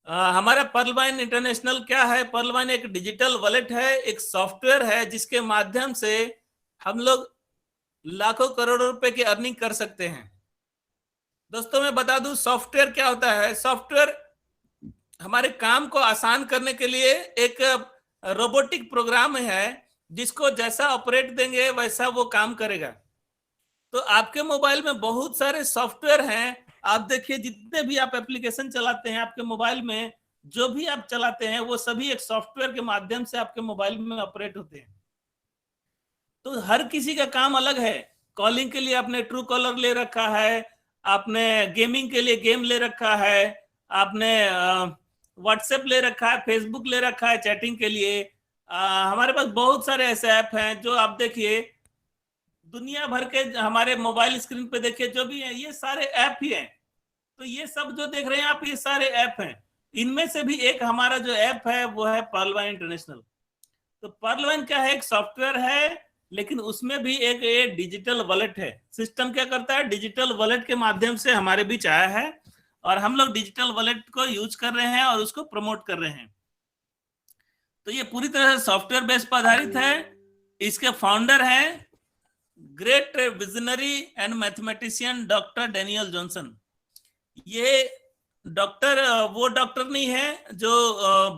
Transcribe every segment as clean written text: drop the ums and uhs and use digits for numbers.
हमारा पर्लवाइन इंटरनेशनल क्या है? पर्लवाइन एक डिजिटल वॉलेट है, एक सॉफ्टवेयर है जिसके माध्यम से हम लोग लाखों करोड़ों रुपए की अर्निंग कर सकते हैं। दोस्तों मैं बता दूं सॉफ्टवेयर क्या होता है। सॉफ्टवेयर हमारे काम को आसान करने के लिए एक रोबोटिक प्रोग्राम है जिसको जैसा ऑपरेट देंगे वैसा वो काम करेगा। तो आपके मोबाइल में बहुत सारे सॉफ्टवेयर हैं। आप देखिए जितने भी आप एप्लीकेशन चलाते हैं आपके मोबाइल में, जो भी आप चलाते हैं वो सभी एक सॉफ्टवेयर के माध्यम से आपके मोबाइल में ऑपरेट होते हैं। तो हर किसी का काम अलग है। कॉलिंग के लिए आपने ट्रू कॉलर ले रखा है, आपने गेमिंग के लिए गेम ले रखा है, आपने व्हाट्सएप ले रखा है, फेसबुक ले रखा है चैटिंग के लिए। हमारे पास बहुत सारे ऐसे ऐप हैं जो आप देखिए दुनिया भर के, हमारे मोबाइल स्क्रीन पे देखिए जो भी है ये सारे ऐप ही हैं। तो ये सब जो देख रहे हैं आप ये सारे ऐप हैं। इनमें से भी एक हमारा जो ऐप है वो है पर्लवाइन इंटरनेशनल। तो पर्लवाइन क्या है? एक सॉफ्टवेयर है, लेकिन उसमें भी एक डिजिटल वॉलेट है। सिस्टम क्या करता है? डिजिटल वॉलेट के माध्यम से हमारे बीच आया है और हम लोग डिजिटल वॉलेट को यूज कर रहे हैं और उसको प्रमोट कर रहे हैं। तो ये पूरी तरह से सॉफ्टवेयर बेस पर आधारित है। इसके फाउंडर हैं great visionary and mathematician doctor Daniel Johnson. ये डॉक्टर वो डॉक्टर नहीं है जो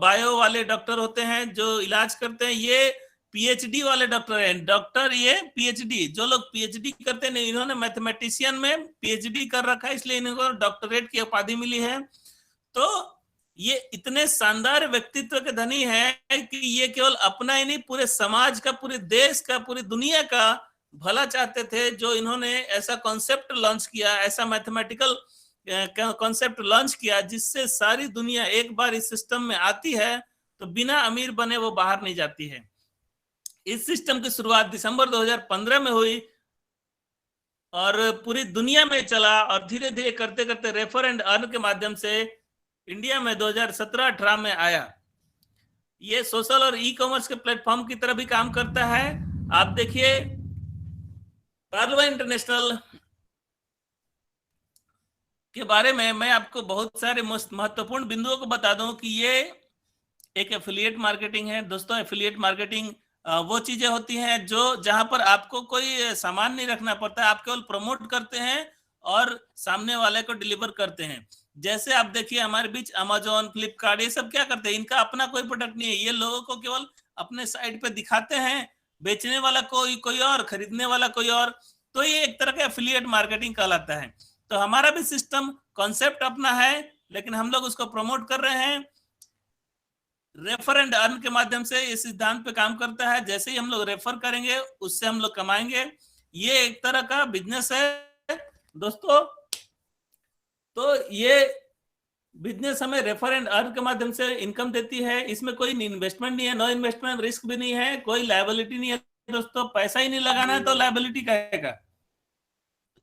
बायो वाले डॉक्टर होते हैं जो इलाज करते हैं। ये पीएचडी वाले डॉक्टर हैं। डॉक्टर ये पीएचडी, जो लोग पीएचडी करते हैं, इन्होंने मैथमेटिशियन में पीएचडी कर रखा है, इसलिए इनको डॉक्टरेट की उपाधि मिली है। तो ये इतने शानदार व्यक्तित्व के धनी है कि ये केवल अपना ही नहीं पूरे समाज का, पूरे देश का, पूरी दुनिया का भला चाहते थे। जो इन्होंने ऐसा कॉन्सेप्ट लॉन्च किया, ऐसा मैथमेटिकल कॉन्सेप्ट लॉन्च किया जिससे सारी दुनिया एक बार इस सिस्टम में आती है तो बिना अमीर बने वो बाहर नहीं जाती है। इस सिस्टम की शुरुआत दिसंबर 2015 में हुई और पूरी दुनिया में चला और धीरे धीरे करते करते रेफर एंड अर्न के माध्यम से इंडिया में 2017-18 में आया। ये सोशल और ई कॉमर्स के प्लेटफॉर्म की तरह भी काम करता है। आप देखिए पर्लवाइन इंटरनेशनल के बारे में मैं आपको बहुत सारे महत्वपूर्ण बिंदुओं को बता दूं कि ये एक एफिलिएट मार्केटिंग है। दोस्तों एफिलिएट मार्केटिंग वो चीजें होती हैं जो जहां पर आपको कोई सामान नहीं रखना पड़ता है, आप केवल प्रमोट करते हैं और सामने वाले को डिलीवर करते हैं। जैसे आप देखिए हमारे बीच अमेजोन, फ्लिपकार्ट, ये सब क्या करते हैं? इनका अपना कोई प्रोडक्ट नहीं है, ये लोगों को केवल अपने साइट पे दिखाते हैं। बेचने वाला कोई और, खरीदने वाला कोई और। तो ये एक तरह का एफिलिएट मार्केटिंग कहलाता है। तो हमारा भी सिस्टम कॉन्सेप्ट अपना है, लेकिन हम लोग उसको प्रमोट कर रहे हैं। रेफर एंड अर्न के माध्यम से इस सिद्धांत पे काम करता है। जैसे ही हम लोग रेफर करेंगे उससे हम लोग कमाएंगे। ये एक तरह का बिजनेस है दोस्तों। तो ये बिजनेस हमें रेफर एंड अर्न के माध्यम से इनकम देती है। इसमें कोई इन्वेस्टमेंट नहीं है, नो इन्वेस्टमेंट रिस्क भी नहीं है, कोई लायबिलिटी नहीं है। दोस्तों पैसा ही नहीं लगाना है तो लायबिलिटी कहेगा।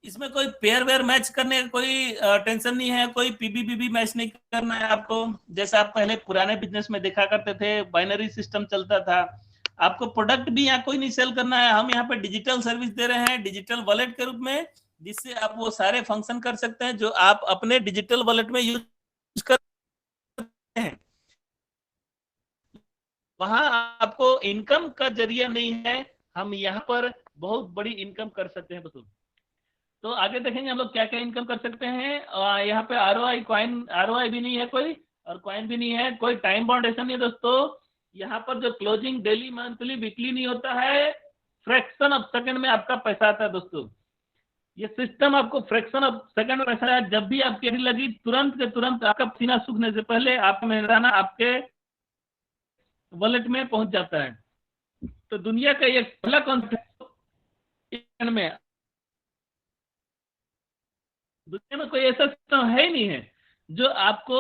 इसमें कोई पेयर वेयर मैच करने का कोई टेंशन नहीं है, कोई पीबीबीबी मैच नहीं करना है आपको। जैसे आप पहले पुराने बिजनेस में देखा करते थे, बाइनरी सिस्टम चलता था। आपको प्रोडक्ट भी यहाँ कोई नहीं सेल करना है। हम यहाँ पे डिजिटल सर्विस दे रहे हैं डिजिटल वॉलेट के रूप में, जिससे आप वो सारे फंक्शन कर सकते हैं जो आप अपने डिजिटल वॉलेट में यूज करते हैं। वहां आपको इनकम का जरिया नहीं है, हम यहाँ पर बहुत बड़ी इनकम कर सकते हैं दोस्तों। तो आगे देखेंगे हम लोग क्या क्या इनकम कर सकते हैं। यहाँ पे आरओआई कॉइन, आरओआई भी नहीं है कोई और कॉइन भी नहीं है, कोई टाइम बाउंडेशन नहीं है दोस्तों। यहाँ पर जो क्लोजिंग डेली, मंथली, वीकली नहीं होता है, फ्रैक्शन ऑफ सेकंड में आपका पैसा आता है दोस्तों। ये सिस्टम आपको फ्रैक्शन ऑफ सेकंड में पैसा है। जब भी आपकी एंट्री लगी तुरंत के तुरंत आपका पसीना सूखने से पहले आपका मेहराना आपके वॉलेट में पहुंच जाता है। तो दुनिया का ये पहला कॉन्सेप्ट में, दुनिया में कोई ऐसा सिस्टम है ही नहीं है जो आपको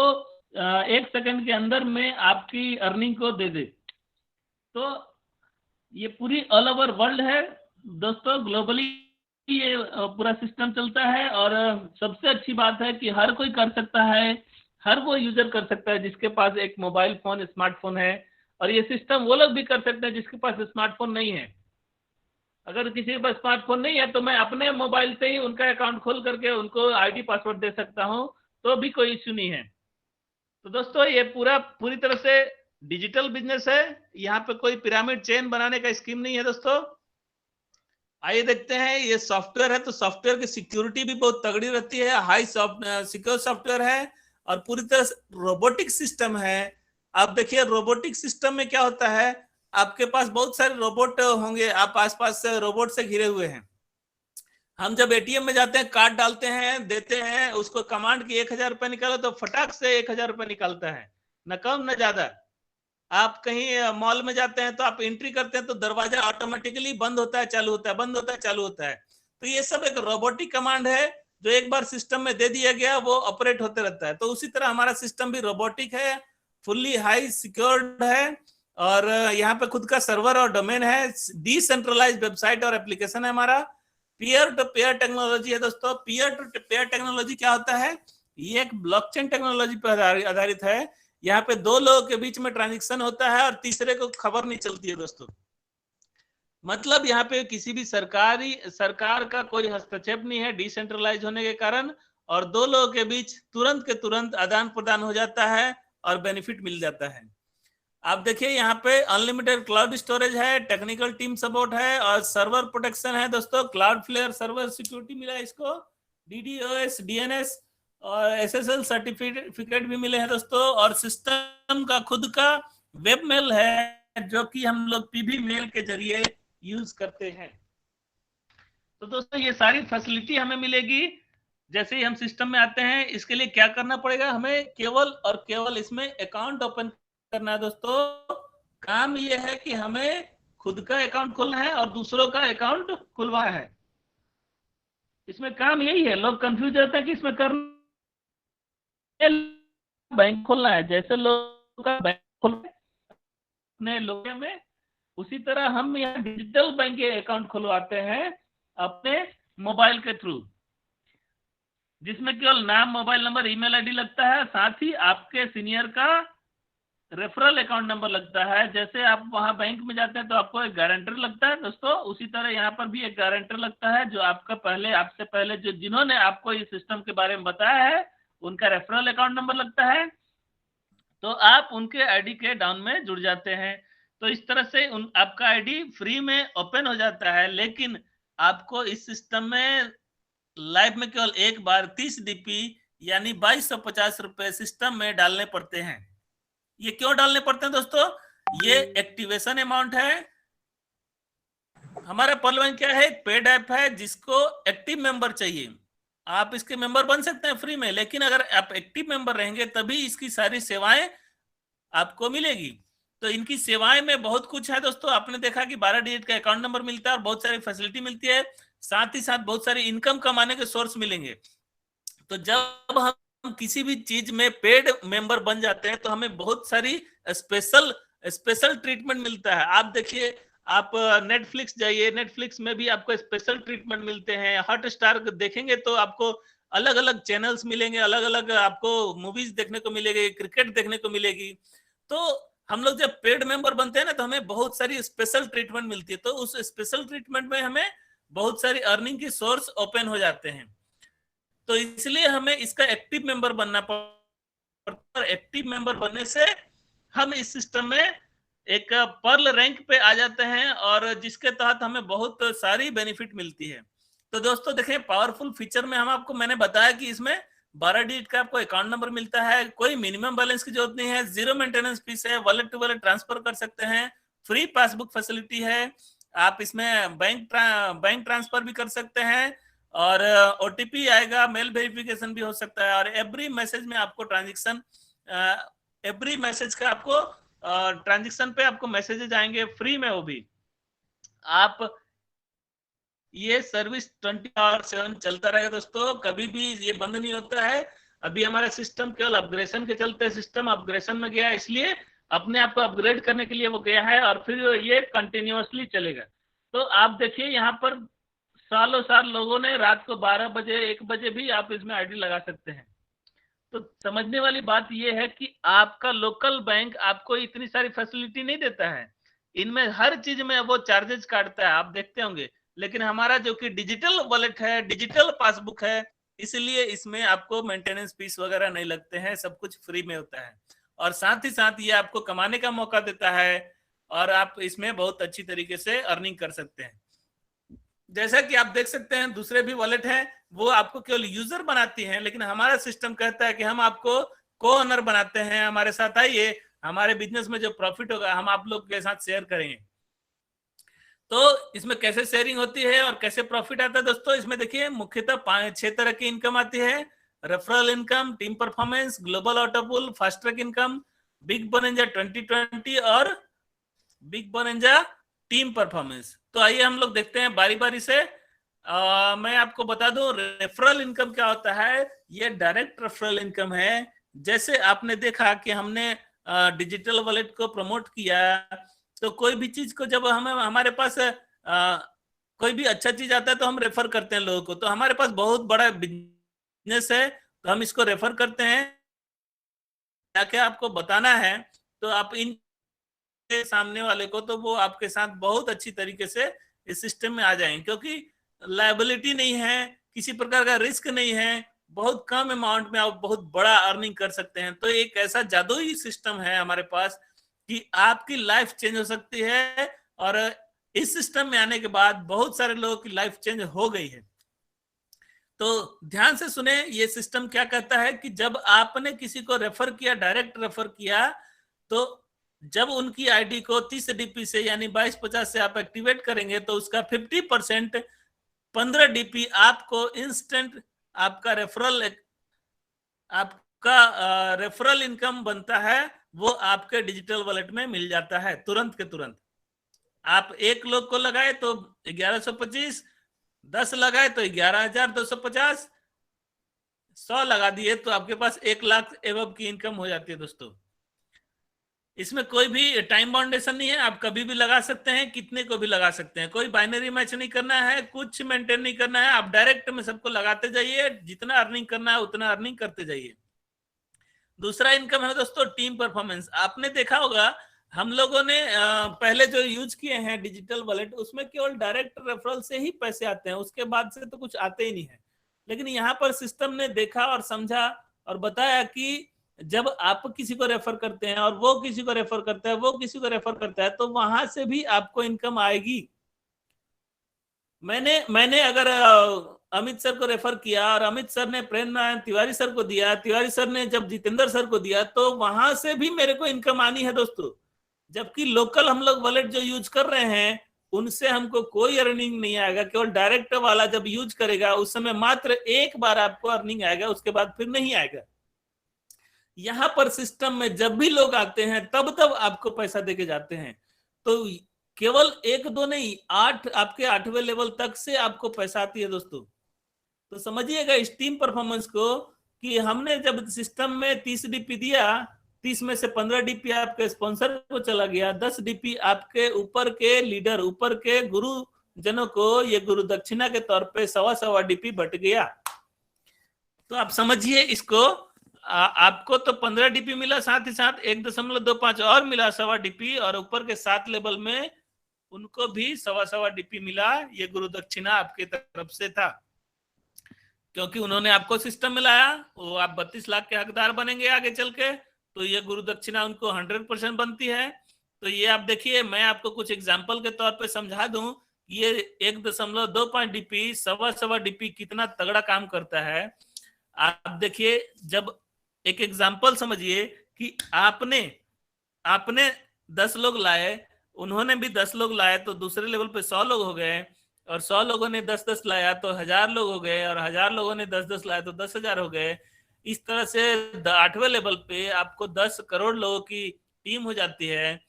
1 सेकंड के अंदर में आपकी अर्निंग को दे दे। तो ये पूरी ऑल ओवर वर्ल्ड है दोस्तों, ग्लोबली ये पूरा सिस्टम चलता है। और सबसे अच्छी बात है कि हर कोई कर सकता है, हर वो यूजर कर सकता है जिसके पास एक मोबाइल फोन, स्मार्टफोन है। और ये सिस्टम वो लोग भी कर सकते हैं जिसके पास स्मार्टफोन नहीं है। अगर किसी के पास स्मार्टफोन नहीं है तो मैं अपने मोबाइल से ही उनका अकाउंट खोल करके उनको आईडी पासवर्ड दे सकता हूं, तो भी कोई इश्यू नहीं है। तो दोस्तों ये पूरी तरह से डिजिटल बिजनेस है, यहाँ पे कोई पिरामिड चेन बनाने का स्कीम नहीं है दोस्तों। आइए देखते हैं, ये सॉफ्टवेयर है तो सॉफ्टवेयर की सिक्योरिटी भी बहुत तगड़ी रहती है, हाई सिक्योर सॉफ्टवेयर है और पूरी तरह से रोबोटिक सिस्टम है। आप देखिए रोबोटिक सिस्टम में क्या होता है, आपके पास बहुत सारे रोबोट होंगे, आप आसपास से रोबोट से घिरे हुए हैं। हम जब एटीएम में जाते हैं, कार्ड डालते हैं, देते हैं उसको कमांड की 1000 रुपए निकालो तो फटाक से 1000 रुपए निकालता है, न कम न ज्यादा। आप कहीं मॉल में जाते हैं तो आप एंट्री करते हैं तो दरवाजा ऑटोमेटिकली बंद होता है, चालू होता है, बंद होता है, चालू होता है। तो ये सब एक रोबोटिक कमांड है जो एक बार सिस्टम में दे दिया गया वो ऑपरेट होते रहता है। तो उसी तरह हमारा सिस्टम भी रोबोटिक है, फुल्ली हाई सिक्योर्ड है और यहाँ पे खुद का सर्वर और डोमेन है, डिसेंट्रलाइज्ड वेबसाइट और एप्लीकेशन है हमारा। पीयर टू पेयर टेक्नोलॉजी है दोस्तों। पीयर टू पेयर टेक्नोलॉजी क्या होता है, ये एक ब्लॉकचेन टेक्नोलॉजी पर आधारित है। यहाँ पे दो लोगों के बीच में ट्रांजेक्शन होता है और तीसरे को खबर नहीं चलती है दोस्तों। मतलब यहाँ पे किसी भी सरकार का कोई हस्तक्षेप नहीं है डिसेंट्रलाइज होने के कारण, और दो लोगों के बीच तुरंत के तुरंत आदान प्रदान हो जाता है और बेनिफिट मिल जाता है। आप देखिए यहाँ पे अनलिमिटेड क्लाउड स्टोरेज है, टेक्निकल टीम सपोर्ट है और सर्वर प्रोटेक्शन है दोस्तों। क्लाउडफ्लेयर सर्वर सिक्योरिटी मिला है इसको, DDoS, DNS और SSL सर्टिफिकेट भी मिले हैं दोस्तों। और सिस्टम का खुद का वेब मेल है जो कि हम लोग PB मेल के जरिए यूज करते हैं। तो दोस्तों ये सारी फैसिलिटी हमें मिलेगी जैसे ही हम सिस्टम में आते हैं। इसके लिए क्या करना पड़ेगा, हमें केवल और केवल इसमें अकाउंट ओपन करना है दोस्तों। काम ये है कि हमें खुद का अकाउंट खोलना है और दूसरों का अकाउंट खुलवाना है। इसमें काम यही है, लोग कंफ्यूज रहते हैं कि इसमें करना बैंक खोलना है, जैसे लोग का बैंक खोलना अपने लोगों में, उसी तरह हम यहाँ डिजिटल बैंक के अकाउंट खुलवाते हैं अपने मोबाइल के थ्रू, जिसमें केवल नाम, मोबाइल नंबर, ईमेल आईडी लगता है, साथ ही आपके सीनियर का रेफरल अकाउंट नंबर लगता है। जैसे आप वहां बैंक में जाते हैं तो आपको एक गारंटर लगता है दोस्तों, उसी तरह यहाँ पर भी एक गारंटर लगता है जो आपसे पहले जो जिन्होंने आपको इस सिस्टम के बारे में बताया है उनका रेफरल अकाउंट नंबर लगता है। तो आप उनके आईडी के डाउन में जुड़ जाते हैं। तो इस तरह से आपका आईडी फ्री में ओपन हो जाता है, लेकिन आपको इस सिस्टम में लाइफ में केवल एक बार 30 DP यानी 2250 रुपए सिस्टम में डालने पड़ते हैं। ये क्यों डालने पड़ते हैं दोस्तों, ये एक्टिवेशन अमाउंट है। हमारा पर्ल बैंक क्या है, एक पेड ऐप है जिसको एक्टिव मेंबर चाहिए। आप इसके मेंबर बन सकते हैं फ्री में, लेकिन अगर आप एक्टिव मेंबर रहेंगे तभी इसकी सारी सेवाएं आपको मिलेगी। तो इनकी सेवाएं में बहुत कुछ है दोस्तों। आपने देखा कि 12 डिजिट का अकाउंट नंबर मिलता है और बहुत सारी फैसिलिटी मिलती है, साथ ही साथ बहुत सारी इनकम कमाने के सोर्स मिलेंगे। तो जब हम किसी भी चीज में पेड मेंबर बन जाते हैं तो हमें बहुत सारी स्पेशल ट्रीटमेंट मिलता है। आप देखिए, आप नेटफ्लिक्स जाइए, नेटफ्लिक्स में भी आपको स्पेशल ट्रीटमेंट मिलते हैं। हॉटस्टार देखेंगे तो आपको अलग अलग चैनल्स मिलेंगे, अलग अलग आपको मूवीज देखने को मिलेगी, क्रिकेट देखने को मिलेगी। तो हम लोग जब पेड मेंबर बनते हैं ना तो हमें बहुत सारी स्पेशल ट्रीटमेंट मिलती है। तो उस स्पेशल ट्रीटमेंट में हमें बहुत सारी अर्निंग की सोर्स ओपन हो जाते हैं। तो इसलिए हमें इसका एक्टिव मेंबर बनना पड़ता है। एक्टिव मेंबर बनने से हम इस सिस्टम में एक पर्ल रैंक पे आ जाते हैं और जिसके तहत हमें बहुत सारी बेनिफिट मिलती है। तो दोस्तों देखें, पावरफुल फीचर में मैंने बताया कि इसमें 12 डिजिट का आपको अकाउंट नंबर मिलता है, कोई मिनिमम बैलेंस की जरूरत नहीं है, 0 मेंटेनेंस फीस है, वॉलेट टू वॉलेट ट्रांसफर कर सकते हैं, फ्री पासबुक फैसिलिटी है, आप इसमें बैंक ट्रांसफर भी कर सकते हैं और OTP आएगा, मेल वेरिफिकेशन भी हो सकता है और एवरी मैसेज में आपको एवरी मैसेज का आपको ट्रांजेक्शन पे आपको मैसेजेस आएंगे फ्री में। वो भी आप ये सर्विस 24/7 चलता रहेगा दोस्तों, कभी भी ये बंद नहीं होता है। अभी हमारा सिस्टम केवल अपग्रेडेशन के चलते सिस्टम अपग्रेडेशन में गया, इसलिए अपने आप को अपग्रेड करने के लिए वो गया है और फिर ये कंटिन्यूअसली चलेगा। तो आप देखिए यहाँ पर सालों साल लोगों ने रात को 12 बजे 1 बजे भी आप इसमें आईडी लगा सकते हैं। तो समझने वाली बात यह है कि आपका लोकल बैंक आपको इतनी सारी फैसिलिटी नहीं देता है, इनमें हर चीज में वो चार्जेस काटता है, आप देखते होंगे। लेकिन हमारा जो कि डिजिटल वॉलेट है, डिजिटल पासबुक है, इसलिए इसमें आपको मेंटेनेंस फीस वगैरह नहीं लगते हैं, सब कुछ फ्री में होता है। और साथ ही साथ ये आपको कमाने का मौका देता है और आप इसमें बहुत अच्छी तरीके से अर्निंग कर सकते हैं। जैसा कि आप देख सकते हैं दूसरे भी वॉलेट हैं, वो आपको केवल यूजर बनाती हैं, लेकिन हमारा सिस्टम कहता है कि हम आपको को ओनर बनाते हैं, हमारे साथ आइए, हमारे बिजनेस में जो प्रॉफिट होगा हम आप लोग के साथ शेयर करेंगे। तो इसमें कैसे शेयरिंग होती है और कैसे प्रॉफिट आता है दोस्तों, इसमें देखिए मुख्यतः 5-6 तरह की इनकम आती है। Referral income, team performance, global autopool, fast track income, big bonanza 2020 और बिग बोनंजा टीम परफॉर्मेंस। तो आइए हम लोग देखते हैं बारी बारी से। मैं आपको बता दूं रेफरल इनकम क्या होता है। ये डायरेक्ट रेफरल इनकम है। जैसे आपने देखा कि हमने डिजिटल वॉलेट को प्रमोट किया, तो कोई भी चीज को जब हमें हमारे पास कोई भी अच्छा चीज आता है तो हम रेफर करते हैं लोगों को। तो हमारे पास बहुत बड़ा बिजनेस है तो हम इसको रेफर करते हैं। क्या क्या आपको बताना है तो आप इन सामने वाले को, तो वो आपके साथ बहुत अच्छी तरीके से इस सिस्टम में आ जाएंगे, क्योंकि लायबिलिटी नहीं है, किसी प्रकार का रिस्क नहीं है, बहुत कम अमाउंट में आप बहुत बड़ा अर्निंग कर सकते हैं। तो एक ऐसा जादुई सिस्टम है हमारे पास कि आपकी लाइफ चेंज हो सकती है। और इस सिस्टम में आने के बाद बहुत सारे लोगों की लाइफ चेंज हो गई है। तो ध्यान से सुने, ये सिस्टम क्या कहता है कि जब आपने किसी को रेफर किया, डायरेक्ट रेफर किया, तो जब उनकी आईडी को 30 डीपी से यानी 2250 से आप एक्टिवेट करेंगे तो उसका 50% 15 डीपी आपको इंस्टेंट आपका रेफरल इनकम बनता है, वो आपके डिजिटल वॉलेट में मिल जाता है तुरंत के तुरंत। आप एक लोग को लगाए तो 1125, 10 लगाए तो 11,250, 100 लगा दिए तो आपके पास 1 लाख एवब की इनकम हो जाती है दोस्तों। इसमें कोई भी टाइम बाउंडेशन नहीं है, आप कभी भी लगा सकते हैं, कितने को भी लगा सकते हैं, कोई बाइनरी मैच नहीं करना है, कुछ मेंटेन नहीं करना है, आप डायरेक्ट में सबको लगाते जाइए, जितना अर्निंग करना है उतना अर्निंग करते जाइए। दूसरा इनकम है दोस्तों टीम परफॉर्मेंस। आपने देखा होगा हम लोगों ने पहले जो यूज किए हैं डिजिटल वॉलेट, उसमें केवल डायरेक्ट रेफरल से ही पैसे आते हैं, उसके बाद से तो कुछ आते ही नहीं है। लेकिन यहाँ पर सिस्टम ने देखा और समझा और बताया कि जब आप किसी को रेफर करते हैं और वो किसी को रेफर करता है, वो किसी को रेफर करता है, तो वहां से भी आपको इनकम आएगी। मैंने अगर अमित सर को रेफर किया और अमित सर ने प्रेम नारायण तिवारी सर को दिया, तिवारी सर ने जब जितेंद्र सर को दिया, तो वहां से भी मेरे को इनकम आनी है दोस्तों। जबकि लोकल हम लोग वॉलेट जो यूज कर रहे हैं उनसे हमको कोई अर्निंग नहीं आएगा, केवल डायरेक्ट वाला जब यूज करेगा उस समय मात्र एक बार आपको अर्निंग आएगा, उसके बाद फिर नहीं आएगा। यहाँ पर सिस्टम में जब भी लोग आते हैं तब तब आपको पैसा देके जाते हैं। तो केवल 1-2 नहीं, 8 आपके 8वें लेवल तक से आपको पैसा आती है दोस्तों। तो समझिएगा इस टीम परफॉर्मेंस को कि हमने जब सिस्टम में 30 डीपी दिया, 30 में से 15 डीपी आपके स्पॉन्सर को चला गया, 10 डीपी आपके ऊपर के लीडर, ऊपर के गुरुजनों को ये गुरु दक्षिणा के तौर पे 1.25 डीपी बट गया। तो आप समझिए इसको, आपको तो 15 डीपी मिला, साथ ही साथ 1.25 और मिला 1.25 डीपी, और ऊपर के 7 लेवल में उनको भी 1.25 डीपी मिला। ये गुरु दक्षिणा आपकी तरफ से था, क्योंकि उन्होंने आपको सिस्टम में लाया, वो आप 32 लाख के हकदार बनेंगे आगे चल के, तो ये गुरु दक्षिणा उनको 100% बनती है। तो ये आप देखिए, मैं आपको कुछ एग्जाम्पल के तौर पे समझा दूं, ये 1.25 डीपी 1.25 डीपी कितना तगड़ा काम करता है। आप देखिए, जब एक एग्जाम्पल समझिए कि आपने 10 लोग लाए, उन्होंने भी 10 लोग लाए, तो दूसरे लेवल पे 100 लोग हो गए, और 100 लोगों ने 10-10 लाया तो 1000 लोग हो गए, और 1000 लोगों ने 10-10 लाया तो 10,000 हो गए। इस तरह से 8वें लेवल पे आपको 10 करोड़ लोगों की टीम हो जाती है,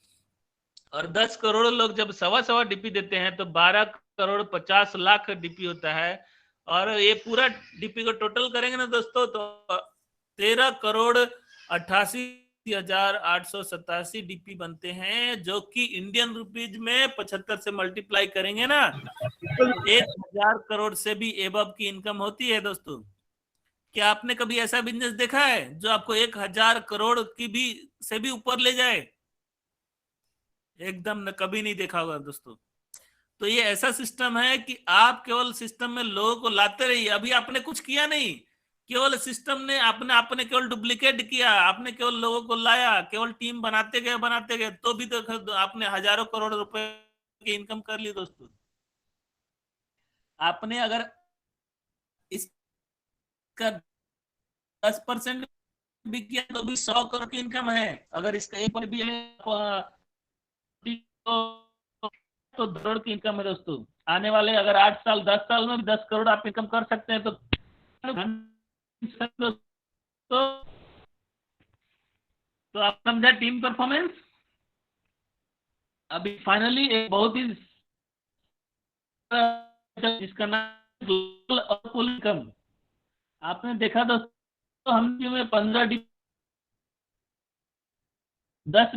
और 10 करोड़ लोग जब 1.25 डीपी देते हैं तो 12 करोड़ 50 लाख डीपी होता है। और ये पूरा डीपी को टोटल करेंगे ना दोस्तों, तो 13 करोड़ 88,887 डीपी बनते हैं, जो कि इंडियन रुपीज में 75 से मल्टीप्लाई करेंगे ना, 1,000 करोड़ से भी एबव की इनकम होती है दोस्तों। क्या आपने कभी ऐसा बिजनेस देखा है जो आपको 1,000 करोड़ की भी से भी ऊपर ले जाए? एकदम न, कभी नहीं देखा होगा दोस्तों। तो ये ऐसा सिस्टम है कि आप केवल सिस्टम में लोगों को लाते रहिए। अभी आपने कुछ किया नहीं, केवल सिस्टम ने आपने केवल डुप्लीकेट किया, आपने केवल लोगों को लाया, केवल टीम बनाते गए, तो भी तो आपने हजारों करोड़ रुपए की इनकम कर ली दोस्तों। आपने अगर इसका 10% भी किया तो भी 100 करोड़ की इनकम है। अगर इसका एक भी है तो करोड़ की इनकम है दोस्तों। आने वाले अगर 8 साल 10 साल में भी 10 करोड़ आप इनकम कर सकते हैं। तो तो आप समझा टीम परफॉर्मेंस। अभी फाइनली एक बहुत ही जिसका नाम ग्लोबल और फुल इनकम। आपने देखा दोस्तों, हम में 10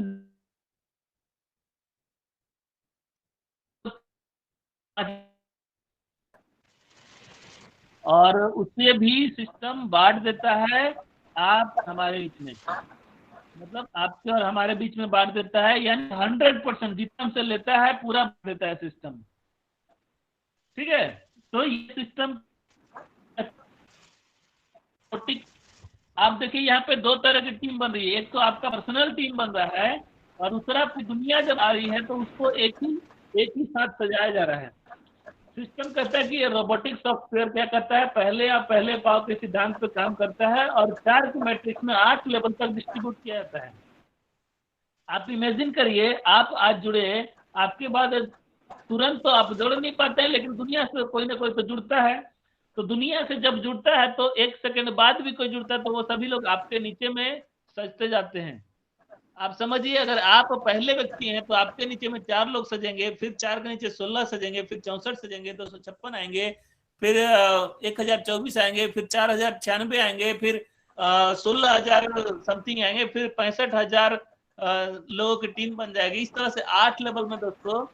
और उससे भी सिस्टम बांट देता है आप हमारे बीच में, मतलब आपके और हमारे बीच में बांट देता है, यानी 100% जितना हमसे लेता है पूरा बांट देता है सिस्टम। ठीक है, तो ये सिस्टम आप देखिए यहाँ पे दो तरह की टीम बन रही है। एक तो आपका पर्सनल टीम बन रहा है, और दूसरा पूरी दुनिया जब आ रही है तो उसको एक ही साथ सजाया जा रहा है। सिस्टम कहता है कि ये रोबोटिक सॉफ्टवेयर क्या करता है, पहले आप पहले पाव के सिद्धांत पे काम करता है और 4 की मैट्रिक्स में 8 लेवल तक डिस्ट्रीब्यूट किया जाता है। आप इमेजिन करिए, आप आज जुड़े, आपके बाद तुरंत तो आप जुड़ नहीं पाते हैं, लेकिन दुनिया से कोई ना कोई तो जुड़ता है। तो दुनिया से जब जुड़ता है तो 1 सेकंड बाद भी कोई जुड़ता है, तो वो सभी लोग आपके नीचे में सजते जाते हैं। आप समझिए, अगर आप पहले व्यक्ति हैं तो आपके नीचे में 4 लोग सजेंगे, फिर 4 के नीचे 16 सजेंगे, फिर 64 सजेंगे, 256 आएंगे, फिर 1024 आएंगे, फिर 4096 आएंगे, फिर 16,000 समथिंग आएंगे, फिर 65,000 लोगों की टीम बन जाएगी। इस तरह से 8 लेवल में दोस्तों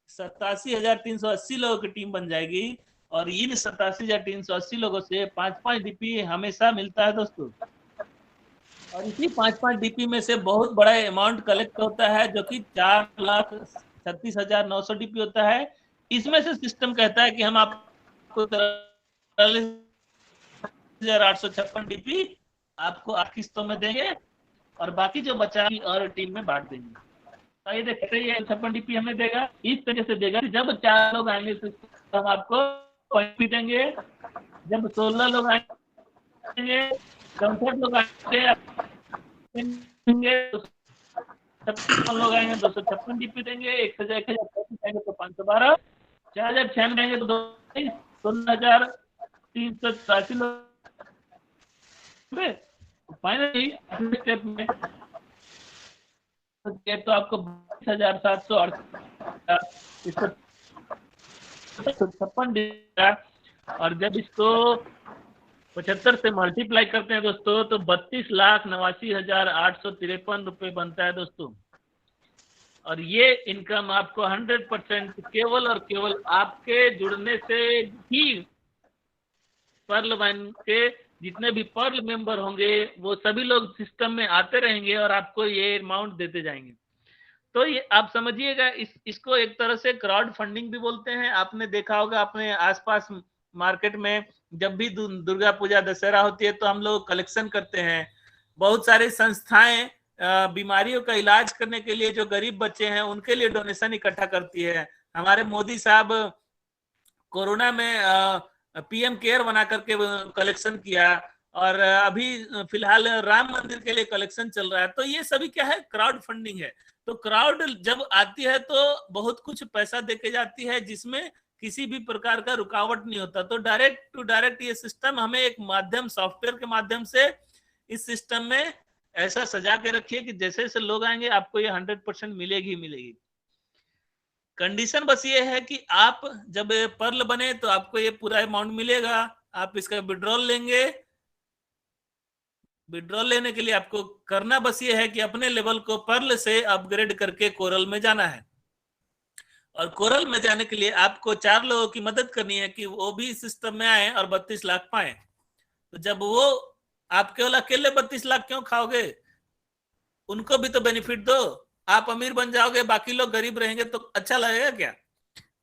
87,380 लोगों की टीम बन जाएगी। और इन 87,380 लोगों से 5-5 डीपी हमेशा मिलता है दोस्तों। और इसी 5-5 डीपी में से बहुत बड़ा अमाउंट कलेक्ट होता है, जो कि 4,36,900 डीपी होता है। इसमें से सिस्टम कहता है कि हम आपको 43,856 डीपी आपको 8 किस्तों में देंगे, और बाकी जो बचा और टीम में बांट देंगे। तो ये देखते ही 56 डीपी हमें देगा, इस तरह से देगा। जब 4 लोग आएंगे तो हम आपको पॉइंट देंगे, जब 16 लोग आएंगे, 64 लोग आएंगे, 56 लोग आएंगे 256 डीपी देंगे, 1,035 आएंगे तो 512, 4,096 आएंगे तो 16,387 लोग। फाइनली स्टेप में तो आपको 22,768 और जब इसको 75 से मल्टीप्लाई करते हैं दोस्तों तो 32,89,853 रुपए बनता है दोस्तों। और ये इनकम आपको 100% केवल और केवल आपके जुड़ने से ही, पर्ल वाइन के जितने भी पर्ल मेंबर होंगे वो सभी लोग सिस्टम में आते रहेंगे और आपको ये अमाउंट देते जाएंगे। तो ये आप समझिएगा, इसको एक तरह से क्राउड फंडिंग भी बोलते हैं। आपने देखा होगा अपने आसपास मार्केट में, जब भी दुर्गा पूजा दशहरा होती है तो हम लोग कलेक्शन करते हैं। बहुत सारी संस्थाएं बीमारियों का इलाज करने के लिए जो गरीब बच्चे हैं उनके लिए डोनेशन इकट्ठा करती है। हमारे मोदी साहब कोरोना में पीएम केयर बना करके कलेक्शन किया, और अभी फिलहाल राम मंदिर के लिए कलेक्शन चल रहा है। तो ये सभी क्या है, क्राउड फंडिंग है। तो क्राउड जब आती है तो बहुत कुछ पैसा देके जाती है, जिसमें किसी भी प्रकार का रुकावट नहीं होता। तो डायरेक्ट टू डायरेक्ट ये सिस्टम हमें एक माध्यम, सॉफ्टवेयर के माध्यम से इस सिस्टम में ऐसा सजा के रखिए कि जैसे जैसे लोग आएंगे आपको ये 100% मिलेगी मिलेगी। कंडीशन बस ये है कि आप जब पर्ल बने तो आपको ये पूरा अमाउंट मिलेगा। आप इसका विड्रॉल लेंगे, विड्रॉल लेने के लिए आपको करना बस ये है कि अपने लेवल को पर्ल से अपग्रेड करके कोरल में जाना है। और कोरल में जाने के लिए आपको 4 लोगों की मदद करनी है कि वो भी सिस्टम में आए और 32 लाख पाए। तो जब वो, आप केवल अकेले 32 लाख क्यों खाओगे, उनको भी तो बेनिफिट दो। आप अमीर बन जाओगे, बाकी लोग गरीब रहेंगे तो अच्छा लगेगा क्या?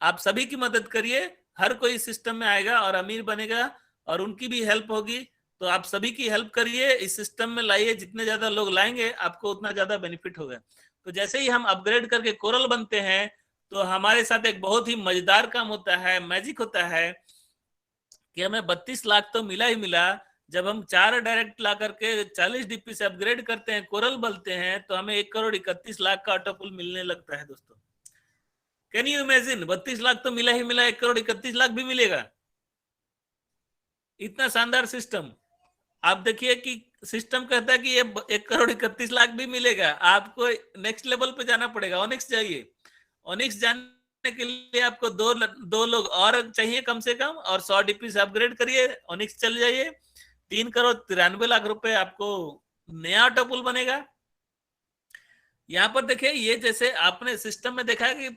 आप सभी की मदद करिए, हर कोई सिस्टम में आएगा और अमीर बनेगा और उनकी भी हेल्प होगी। तो आप सभी की हेल्प करिए, इस सिस्टम में लाइए, जितने ज्यादा लोग लाएंगे आपको उतना ज्यादा बेनिफिट होगा। तो जैसे ही हम अपग्रेड करके कोरल बनते हैं तो हमारे साथ एक बहुत ही मजेदार काम होता है, मैजिक होता है कि हमें 32 लाख तो मिला ही मिला। जब हम 4 डायरेक्ट ला करके 40 डीपी से अपग्रेड करते हैं, कोरल बनते हैं, तो हमें 1,31,00,000 का ऑटोपुल मिलने लगता है दोस्तों। कैन यू इमेजिन, 32 लाख तो मिला ही मिला, 1,31,00,000 भी मिलेगा। इतना शानदार सिस्टम। आप देखिए कि सिस्टम कहता है कि ये 1,31,00,000 भी मिलेगा। आपको नेक्स्ट लेवल पे जाना पड़ेगा, ओनिक्स जाइए। ओनिक्स जाने के लिए आपको दो लोग और चाहिए कम से कम, और 100 डीपी से अपग्रेड करिए, ओनिक्स चल जाइए। 3,93,00,000 रुपए आपको नया ऑटोपुल बनेगा। यहाँ पर देखिए, ये जैसे आपने सिस्टम में देखा कि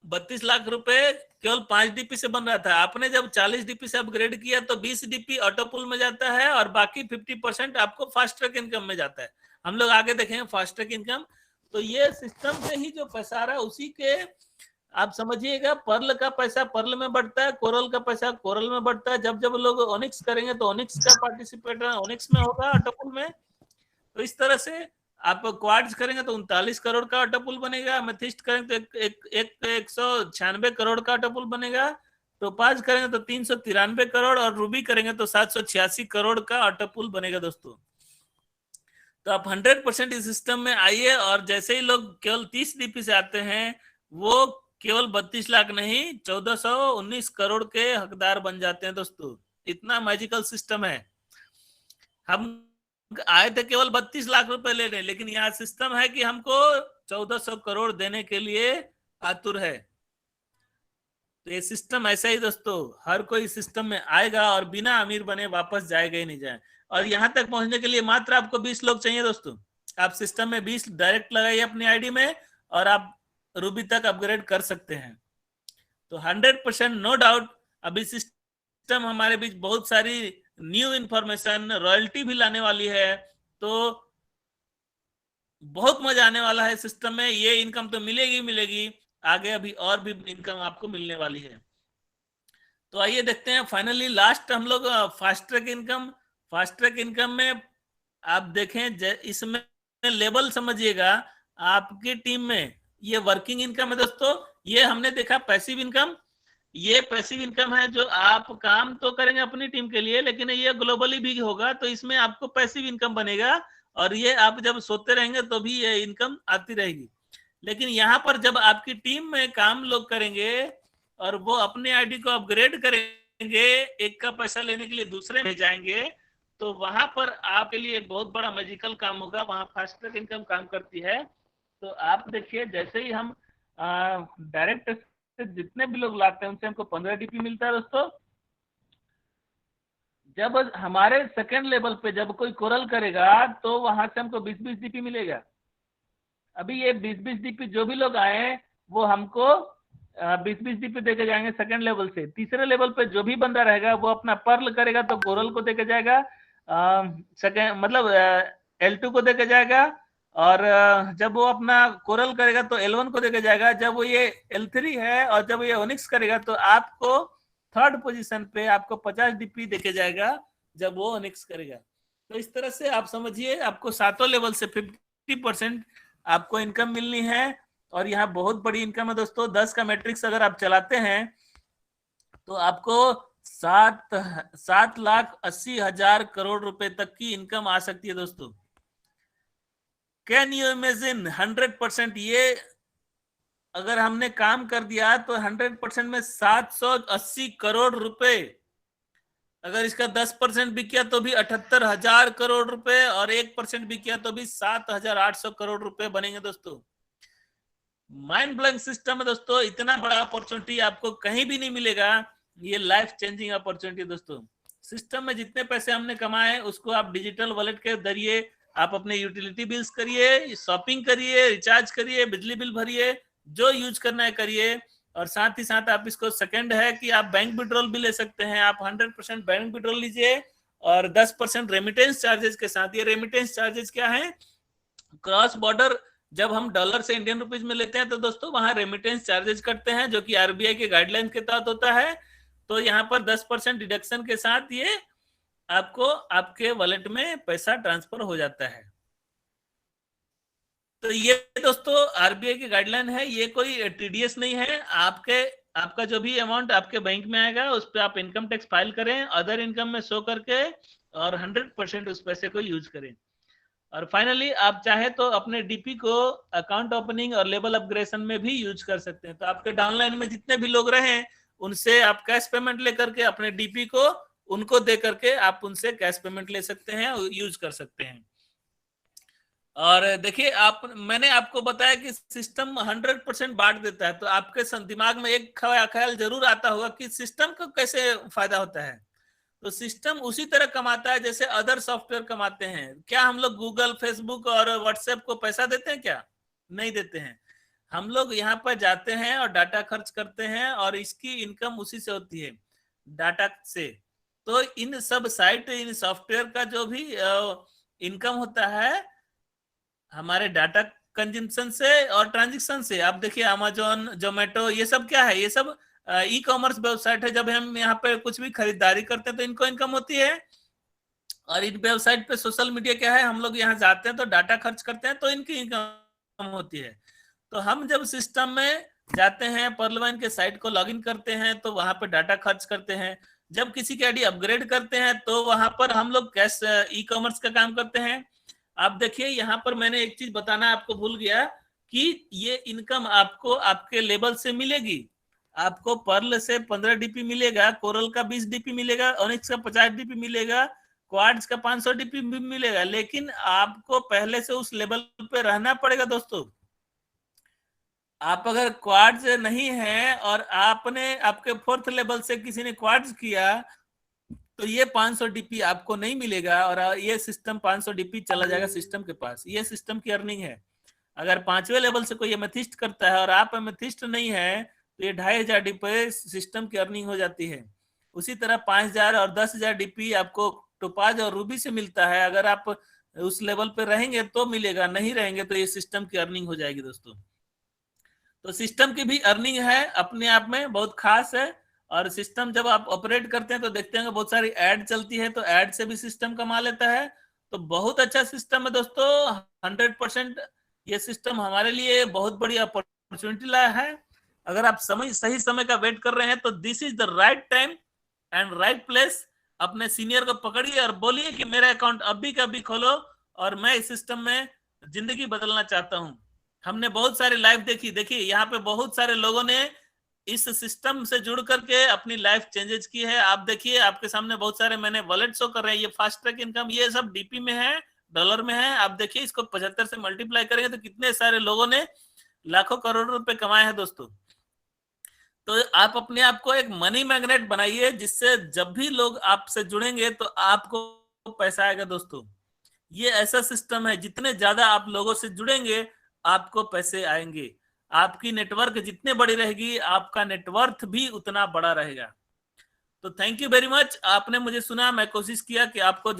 32 लाख रुपए केवल 5 डीपी से बन रहा था। आपने जब 40 डीपी से अपग्रेड किया तो 20 डीपी ऑटोपुल में जाता है और बाकी 50% आपको फास्ट ट्रैक इनकम में जाता है। हम लोग आगे देखेंगे फास्ट ट्रैक इनकम। तो ये सिस्टम से ही जो पैसा आ रहा है उसी के आप समझिएगा, पर्ल का पैसा पर्ल में बढ़ता है, कोरल का पैसा कोरल में बढ़ता है। जब जब लोग ओनिक्स करेंगे तो ओनिक्स का पार्टिसिपेट ओनिक्स में होगा ऑटोपुल में। तो इस तरह से आप क्वार्ट्ज करेंगे तो 39 करोड़ का ऑटोपुल बनेगा, मेथिस्ट करेंगे तो 196 करोड़ का ऑटोपुल बनेगा, टोपाज करेंगे तो 393 करोड़ और रूबी करेंगे तो 786 करोड़ का ऑटोपुल बनेगा दोस्तों। तो आप 100% इस सिस्टम में आइए, और जैसे ही लोग केवल 30 डीपी से आते हैं वो केवल 32 लाख नहीं 1419 करोड़ के हकदार बन जाते हैं दोस्तों। इतना मैजिकल सिस्टम है। हम आए थे केवल 32 लाख रुपए लेने, लेकिन यहाँ सिस्टम है कि हमको 1400 करोड़ देने के लिए आतुर है। तो ये सिस्टम ऐसा ही दोस्तों, हर कोई सिस्टम में आएगा और बिना अमीर बने वापस जाएगा ही नहीं जाए। और यहाँ तक पहुंचने के लिए मात्र आपको 20 लोग चाहिए दोस्तों। आप सिस्टम में 20 डायरेक्ट लगाइए अपनी आईडी में और आप रूबी तक अपग्रेड कर सकते हैं। तो 100% नो डाउट अभी सिस्टम हमारे बीच बहुत सारी न्यू इंफॉर्मेशन, रॉयल्टी भी लाने वाली है। तो बहुत मजा आने वाला है सिस्टम में। ये इनकम तो मिलेगी मिलेगी, आगे अभी और भी इनकम आपको मिलने वाली है। तो आइए देखते हैं फाइनली लास्ट हम लोग fast track income. Fast track income में आप देखें, इसमें लेवल समझिएगा। आपकी टीम में ये वर्किंग इनकम है दोस्तों। ये हमने देखा पैसिव इनकम। ये पैसिव इनकम है जो आप काम तो करेंगे अपनी टीम के लिए, लेकिन ये ग्लोबली भी होगा, तो इसमें आपको पैसिव इनकम बनेगा और ये आप जब सोते रहेंगे तो भी ये इनकम आती रहेगी। लेकिन यहाँ पर जब आपकी टीम में काम लोग करेंगे और वो अपने आईडी को अपग्रेड करेंगे, एक का पैसा लेने के लिए दूसरे में जाएंगे, तो वहां पर आपके लिए एक बहुत बड़ा मैजिकल काम होगा। वहां फास्ट ट्रैक इनकम काम करती है। तो आप देखिए, जैसे ही हम डायरेक्ट जितने भी लोग लाते हैं उनसे हमको 15 डीपी मिलता है दोस्तों। जब हमारे सेकेंड लेवल पे जब कोई कोरल करेगा तो वहां से हमको 20-20 डीपी मिलेगा। अभी ये 20-20 डीपी जो भी लोग आए वो हमको 20-20 डीपी देके जाएंगे सेकेंड लेवल से। तीसरे लेवल पे जो भी बंदा रहेगा वो अपना पर्ल करेगा तो कोरल को देके जाएगा, सेकेंड मतलब L2 को देके जाएगा, और जब वो अपना कोरल करेगा तो L1 को देके जाएगा। जब वो ये L3 है और जब ये ओनिक्स करेगा तो आपको थर्ड पोजीशन पे आपको 50 डीपी देके जाएगा जब वो ओनिक्स करेगा। तो इस तरह से आप समझिए आपको सातों लेवल से 50% आपको इनकम मिलनी है। और यहाँ बहुत बड़ी इनकम है दोस्तों। 10 का मैट्रिक्स अगर आप चलाते हैं तो आपको 7,80,000 करोड़ रुपए तक की इनकम आ सकती है दोस्तों। Can you imagine 100%? ये अगर हमने काम कर दिया तो 100% में 780 करोड़ रुपए। अगर इसका 10% भी किया तो भी 78,000 करोड़ रुपए, और 1% भी किया तो भी 7,800 करोड़ रुपए बनेंगे दोस्तों। माइंड ब्लोइंग सिस्टम है दोस्तों। इतना बड़ा अपॉर्चुनिटी आपको कहीं भी नहीं मिलेगा। ये लाइफ चेंजिंग अपॉर्चुनिटी दोस्तों। सिस्टम में जितने पैसे हमने कमाए उसको आप डिजिटल वॉलेट के जरिए आप अपने यूटिलिटी बिल्स करिए, शॉपिंग करिए, रिचार्ज करिए, बिजली बिल भरिए, जो यूज करना है करिए। और साथ ही साथ आप इसको सेकंड है कि आप बैंक विड्रॉल भी ले सकते हैं। आप 100% बैंक विड्रॉल लीजिए और 10% रेमिटेंस चार्जेस के साथ। ये रेमिटेंस चार्जेस क्या है? क्रॉस बॉर्डर जब हम डॉलर से इंडियन रुपीज में लेते हैं तो दोस्तों वहां रेमिटेंस चार्जेस कटते हैं, जो कि आरबीआई के गाइडलाइन के तहत होता है। तो यहाँ पर 10% डिडक्शन के साथ ये आपको आपके वॉलेट में पैसा ट्रांसफर हो जाता है। तो ये दोस्तों आरबीआई की गाइडलाइन है, ये कोई टीडीएस नहीं है। आपका जो भी अमाउंट आपके बैंक में आएगा उस पर आप इनकम टैक्स फाइल करें, अदर इनकम में शो करके, और 100% उस पैसे को यूज करें। और फाइनली आप चाहे तो अपने डीपी को अकाउंट ओपनिंग और लेवल अपग्रेडेशन में भी यूज कर सकते हैं। तो आपके डाउनलाइन में जितने भी लोग रहे उनसे आप कैश पेमेंट लेकर के अपने डीपी को उनको दे करके आप उनसे कैश पेमेंट ले सकते हैं और यूज कर सकते हैं। और देखिए, मैंने आपको बताया कि सिस्टम 100% बांट देता है, तो आपके दिमाग में एक ख्याल जरूर आता होगा कि सिस्टम को कैसे फायदा होता है। तो सिस्टम उसी तरह कमाता है जैसे अदर सॉफ्टवेयर कमाते हैं। क्या हम लोग गूगल, फेसबुक और व्हाट्सएप को पैसा देते हैं क्या? नहीं देते हैं। हम लोग यहाँ पर जाते हैं और डाटा खर्च करते हैं, और इसकी इनकम उसी से होती है, डाटा से। तो इन सब साइट, इन सॉफ्टवेयर का जो भी इनकम होता है हमारे डाटा कंजम्पशन से और ट्रांजेक्शन से। आप देखिए अमेजोन, जोमेटो, ये सब क्या है? ये सब ई कॉमर्स वेबसाइट है। जब हम यहाँ पे कुछ भी खरीदारी करते हैं तो इनको इनकम होती है। और इन वेबसाइट पे सोशल मीडिया क्या है, हम लोग यहाँ जाते हैं तो डाटा खर्च करते हैं तो इनकी इनकम होती है। तो हम जब सिस्टम में जाते हैं, पर्लवाइन के साइट को लॉगिन करते हैं तो वहां पे डाटा खर्च करते हैं। जब किसी की आईडी अपग्रेड करते हैं तो वहां पर हम लोग कैश ई कॉमर्स का काम करते हैं। आप देखिए यहाँ पर मैंने एक चीज बताना आपको भूल गया कि ये इनकम आपको आपके लेवल से मिलेगी। आपको पर्ल से 15 डीपी मिलेगा, कोरल का 20 डीपी मिलेगा, ओनिक्स का 50 डीपी मिलेगा, क्वाड्स का 500 डीपी भी मिलेगा। लेकिन आपको पहले से उस लेवल पे रहना पड़ेगा दोस्तों। आप अगर क्वाड्स नहीं है और आपने आपके 4th लेवल से किसी ने क्वाड्स किया तो ये 500 डीपी आपको नहीं मिलेगा, और ये सिस्टम 500 डीपी चला जाएगा सिस्टम के पास। ये सिस्टम की अर्निंग है। अगर 5वें लेवल से कोई एमेथिस्ट करता है और आप एमेथिस्ट नहीं है तो ये 2500 डीपी सिस्टम की अर्निंग हो जाती है। उसी तरह 5000 और 10,000 डीपी आपको टोपाज और रूबी से मिलता है। अगर आप उस लेवल पे रहेंगे तो मिलेगा, नहीं रहेंगे तो ये सिस्टम की अर्निंग हो जाएगी दोस्तों। तो सिस्टम की भी अर्निंग है, अपने आप में बहुत खास है। और सिस्टम जब आप ऑपरेट करते हैं तो देखते हैं बहुत सारी ऐड चलती है, तो ऐड से भी सिस्टम कमा लेता है। तो बहुत अच्छा सिस्टम है दोस्तों। 100% ये सिस्टम हमारे लिए बहुत बड़ी अपॉर्चुनिटी लाया है। अगर आप सही समय का वेट कर रहे हैं तो this is the right time and right place. अपने सीनियर को पकड़िए और बोलिए कि मेरा अकाउंट अभी का अभी खोलो और मैं इस सिस्टम में जिंदगी बदलना चाहता हूं। हमने बहुत सारे लाइव देखी, देखिए यहाँ पे बहुत सारे लोगों ने इस सिस्टम से जुड़ करके अपनी लाइफ चेंजेस की है। आप देखिए आपके सामने बहुत सारे मैंने वॉलेट शो कर रहे हैं। ये फास्ट ट्रैक इनकम, ये सब डीपी में है, डॉलर में है। आप देखिए इसको 75 से मल्टीप्लाई करेंगे तो कितने सारे लोगों ने लाखों करोड़ों रुपए कमाए हैं दोस्तों। तो आप अपने आप को एक मनी मैग्नेट बनाइए, जिससे जब भी लोग आपसे जुड़ेंगे तो आपको पैसा आएगा दोस्तों। ये ऐसा सिस्टम है, जितने ज्यादा आप लोगों से जुड़ेंगे आपको पैसे आएंगे। आपकी नेटवर्क जितने बड़ी रहेगी आपका नेटवर्थ भी उतना बड़ा रहेगा। तो थैंक यू वेरी मच। आपने मुझे सुना, मैं कोशिश किया कि आपको